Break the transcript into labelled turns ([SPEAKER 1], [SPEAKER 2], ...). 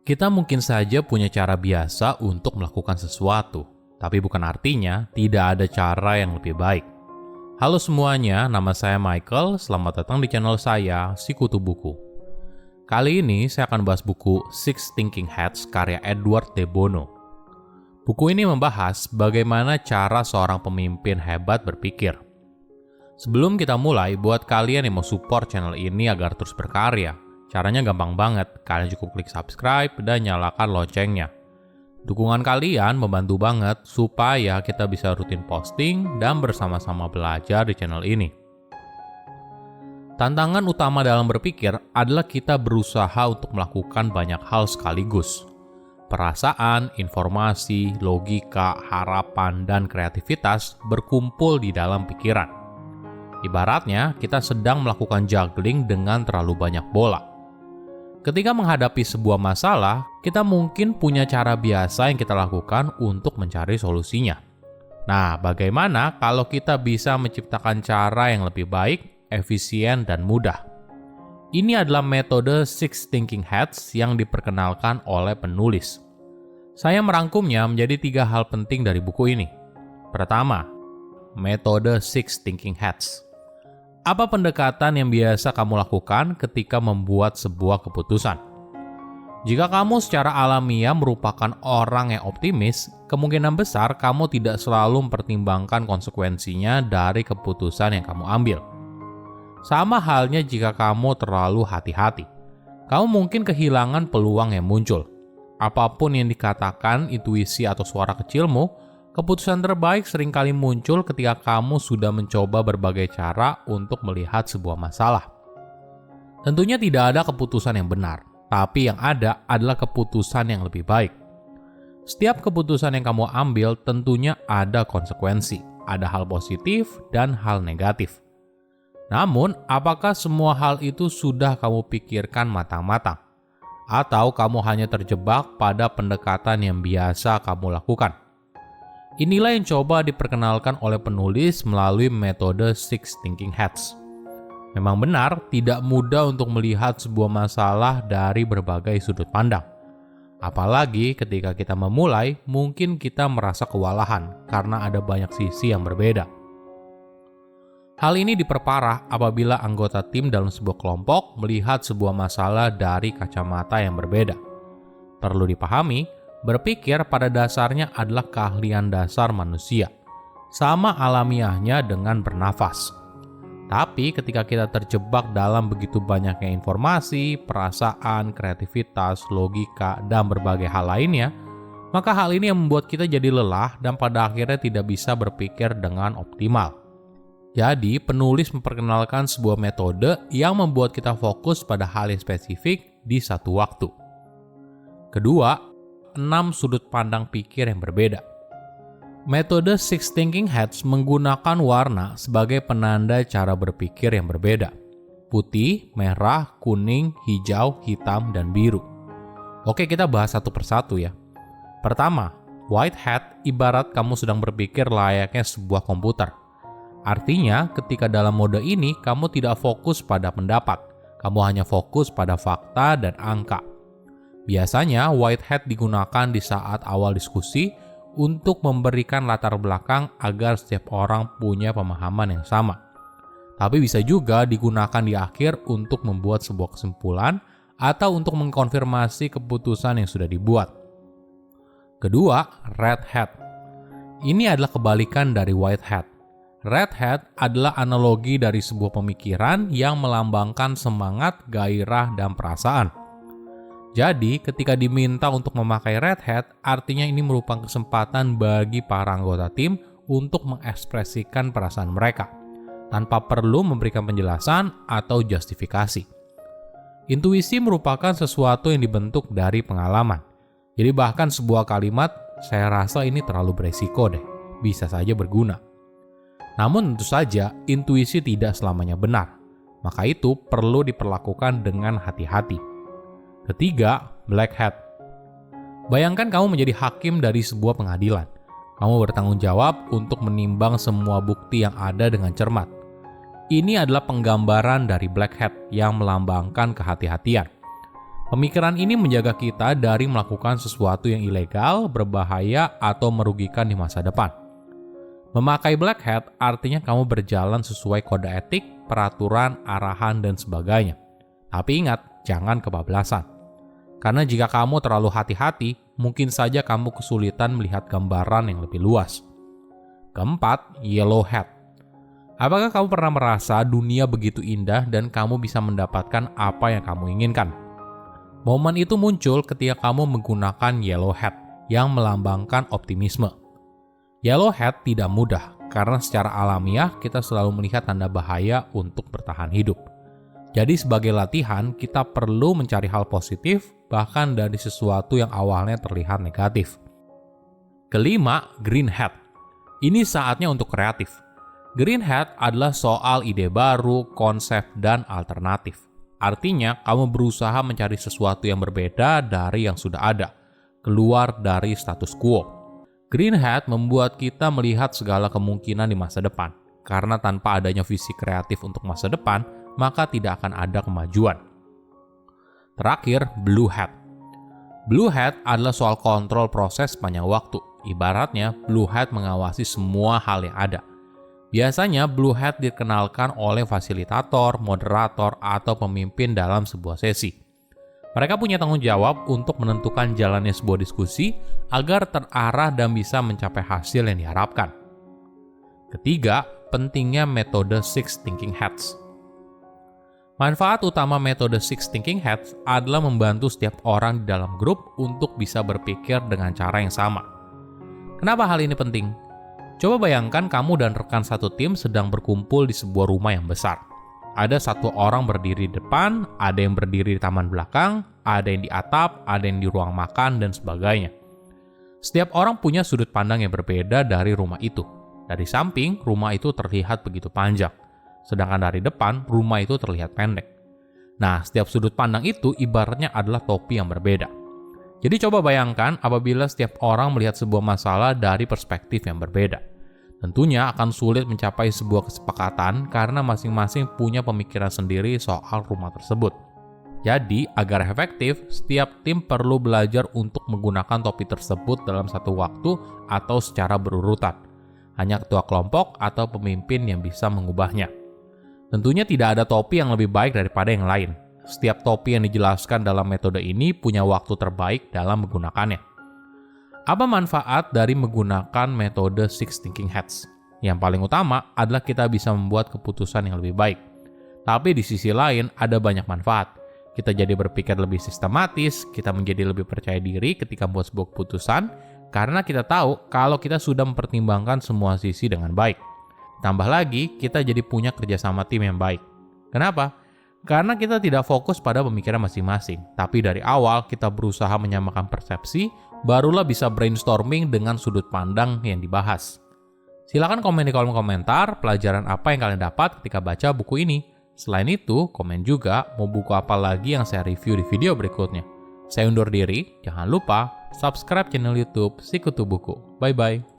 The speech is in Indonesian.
[SPEAKER 1] Kita mungkin saja punya cara biasa untuk melakukan sesuatu, tapi bukan artinya tidak ada cara yang lebih baik. Halo semuanya, nama saya Michael. Selamat datang di channel saya, Sikutu Buku. Kali ini saya akan bahas buku Six Thinking Hats karya Edward de Bono. Buku ini membahas bagaimana cara seorang pemimpin hebat berpikir. Sebelum kita mulai, buat kalian yang mau support channel ini agar terus berkarya, caranya gampang banget. Kalian cukup klik subscribe dan nyalakan loncengnya. Dukungan kalian membantu banget supaya kita bisa rutin posting dan bersama-sama belajar di channel ini. Tantangan utama dalam berpikir adalah kita berusaha untuk melakukan banyak hal sekaligus. Perasaan, informasi, logika, harapan, dan kreativitas berkumpul di dalam pikiran. Ibaratnya, kita sedang melakukan juggling dengan terlalu banyak bola. Ketika menghadapi sebuah masalah, kita mungkin punya cara biasa yang kita lakukan untuk mencari solusinya. Nah, bagaimana kalau kita bisa menciptakan cara yang lebih baik, efisien, dan mudah? Ini adalah metode Six Thinking Hats yang diperkenalkan oleh penulis. Saya merangkumnya menjadi 3 hal penting dari buku ini. Pertama, metode Six Thinking Hats. Apa pendekatan yang biasa kamu lakukan ketika membuat sebuah keputusan? Jika kamu secara alamiah merupakan orang yang optimis, kemungkinan besar kamu tidak selalu mempertimbangkan konsekuensinya dari keputusan yang kamu ambil. Sama halnya jika kamu terlalu hati-hati. Kamu mungkin kehilangan peluang yang muncul. Apapun yang dikatakan intuisi atau suara kecilmu, keputusan terbaik seringkali muncul ketika kamu sudah mencoba berbagai cara untuk melihat sebuah masalah. Tentunya tidak ada keputusan yang benar, tapi yang ada adalah keputusan yang lebih baik. Setiap keputusan yang kamu ambil tentunya ada konsekuensi, ada hal positif dan hal negatif. Namun, apakah semua hal itu sudah kamu pikirkan matang-matang? Atau kamu hanya terjebak pada pendekatan yang biasa kamu lakukan? Inilah yang coba diperkenalkan oleh penulis melalui metode Six Thinking Hats. Memang benar, tidak mudah untuk melihat sebuah masalah dari berbagai sudut pandang. Apalagi ketika kita memulai, mungkin kita merasa kewalahan karena ada banyak sisi yang berbeda. Hal ini diperparah apabila anggota tim dalam sebuah kelompok melihat sebuah masalah dari kacamata yang berbeda. Perlu dipahami, berpikir pada dasarnya adalah keahlian dasar manusia, sama alamiahnya dengan bernafas. Tapi ketika kita terjebak dalam begitu banyaknya informasi, perasaan, kreativitas, logika, dan berbagai hal lainnya, maka hal ini yang membuat kita jadi lelah dan pada akhirnya tidak bisa berpikir dengan optimal. Jadi, penulis memperkenalkan sebuah metode yang membuat kita fokus pada hal yang spesifik di satu waktu. Kedua, 6 sudut pandang pikir yang berbeda. Metode Six Thinking Hats menggunakan warna sebagai penanda cara berpikir yang berbeda. Putih, merah, kuning, hijau, hitam, dan biru. Oke, kita bahas satu persatu ya. Pertama, white hat ibarat kamu sedang berpikir layaknya sebuah komputer. Artinya, ketika dalam mode ini, kamu tidak fokus pada pendapat. Kamu hanya fokus pada fakta dan angka. Biasanya, white hat digunakan di saat awal diskusi untuk memberikan latar belakang agar setiap orang punya pemahaman yang sama. Tapi bisa juga digunakan di akhir untuk membuat sebuah kesimpulan atau untuk mengkonfirmasi keputusan yang sudah dibuat. Kedua, red hat. Ini adalah kebalikan dari white hat. Red hat adalah analogi dari sebuah pemikiran yang melambangkan semangat, gairah, dan perasaan. Jadi, ketika diminta untuk memakai red hat, artinya ini merupakan kesempatan bagi para anggota tim untuk mengekspresikan perasaan mereka, tanpa perlu memberikan penjelasan atau justifikasi. Intuisi merupakan sesuatu yang dibentuk dari pengalaman. Jadi bahkan sebuah kalimat, saya rasa ini terlalu beresiko deh, bisa saja berguna. Namun tentu saja, intuisi tidak selamanya benar. Maka itu perlu diperlakukan dengan hati-hati. Ketiga, black hat. Bayangkan kamu menjadi hakim dari sebuah pengadilan. Kamu bertanggung jawab untuk menimbang semua bukti yang ada dengan cermat. Ini adalah penggambaran dari black hat yang melambangkan kehati-hatian. Pemikiran ini menjaga kita dari melakukan sesuatu yang ilegal, berbahaya, atau merugikan di masa depan. Memakai black hat artinya kamu berjalan sesuai kode etik, peraturan, arahan, dan sebagainya. Tapi ingat, jangan kebablasan. Karena jika kamu terlalu hati-hati, mungkin saja kamu kesulitan melihat gambaran yang lebih luas. Keempat, yellow hat. Apakah kamu pernah merasa dunia begitu indah dan kamu bisa mendapatkan apa yang kamu inginkan? Momen itu muncul ketika kamu menggunakan yellow hat yang melambangkan optimisme. Yellow hat tidak mudah karena secara alamiah kita selalu melihat tanda bahaya untuk bertahan hidup. Jadi sebagai latihan kita perlu mencari hal positif bahkan dari sesuatu yang awalnya terlihat negatif. Kelima, green hat. Ini saatnya untuk kreatif. Green hat adalah soal ide baru, konsep, dan alternatif. Artinya, kamu berusaha mencari sesuatu yang berbeda dari yang sudah ada, keluar dari status quo. Green hat membuat kita melihat segala kemungkinan di masa depan, karena tanpa adanya visi kreatif untuk masa depan, maka tidak akan ada kemajuan. Terakhir, blue hat. Blue hat adalah soal kontrol proses sepanjang waktu. Ibaratnya, blue hat mengawasi semua hal yang ada. Biasanya, blue hat dikenalkan oleh fasilitator, moderator, atau pemimpin dalam sebuah sesi. Mereka punya tanggung jawab untuk menentukan jalannya sebuah diskusi agar terarah dan bisa mencapai hasil yang diharapkan. Ketiga, pentingnya metode Six Thinking Hats. Manfaat utama metode Six Thinking Hats adalah membantu setiap orang di dalam grup untuk bisa berpikir dengan cara yang sama. Kenapa hal ini penting? Coba bayangkan kamu dan rekan satu tim sedang berkumpul di sebuah rumah yang besar. Ada satu orang berdiri di depan, ada yang berdiri di taman belakang, ada yang di atap, ada yang di ruang makan, dan sebagainya. Setiap orang punya sudut pandang yang berbeda dari rumah itu. Dari samping, rumah itu terlihat begitu panjang. Sedangkan dari depan, rumah itu terlihat pendek. Nah, setiap sudut pandang itu ibaratnya adalah topi yang berbeda. Jadi coba bayangkan apabila setiap orang melihat sebuah masalah dari perspektif yang berbeda. Tentunya akan sulit mencapai sebuah kesepakatan karena masing-masing punya pemikiran sendiri soal rumah tersebut. Jadi, agar efektif, setiap tim perlu belajar untuk menggunakan topi tersebut dalam satu waktu atau secara berurutan. Hanya ketua kelompok atau pemimpin yang bisa mengubahnya. Tentunya tidak ada topi yang lebih baik daripada yang lain. Setiap topi yang dijelaskan dalam metode ini punya waktu terbaik dalam menggunakannya. Apa manfaat dari menggunakan metode Six Thinking Hats? Yang paling utama adalah kita bisa membuat keputusan yang lebih baik. Tapi di sisi lain ada banyak manfaat. Kita jadi berpikir lebih sistematis, kita menjadi lebih percaya diri ketika membuat sebuah keputusan, karena kita tahu kalau kita sudah mempertimbangkan semua sisi dengan baik. Tambah lagi, kita jadi punya kerjasama tim yang baik. Kenapa? Karena kita tidak fokus pada pemikiran masing-masing, tapi dari awal kita berusaha menyamakan persepsi, barulah bisa brainstorming dengan sudut pandang yang dibahas. Silakan komen di kolom komentar pelajaran apa yang kalian dapat ketika baca buku ini. Selain itu, komen juga mau buku apa lagi yang saya review di video berikutnya. Saya undur diri, jangan lupa subscribe channel YouTube Sikutu Buku. Bye-bye.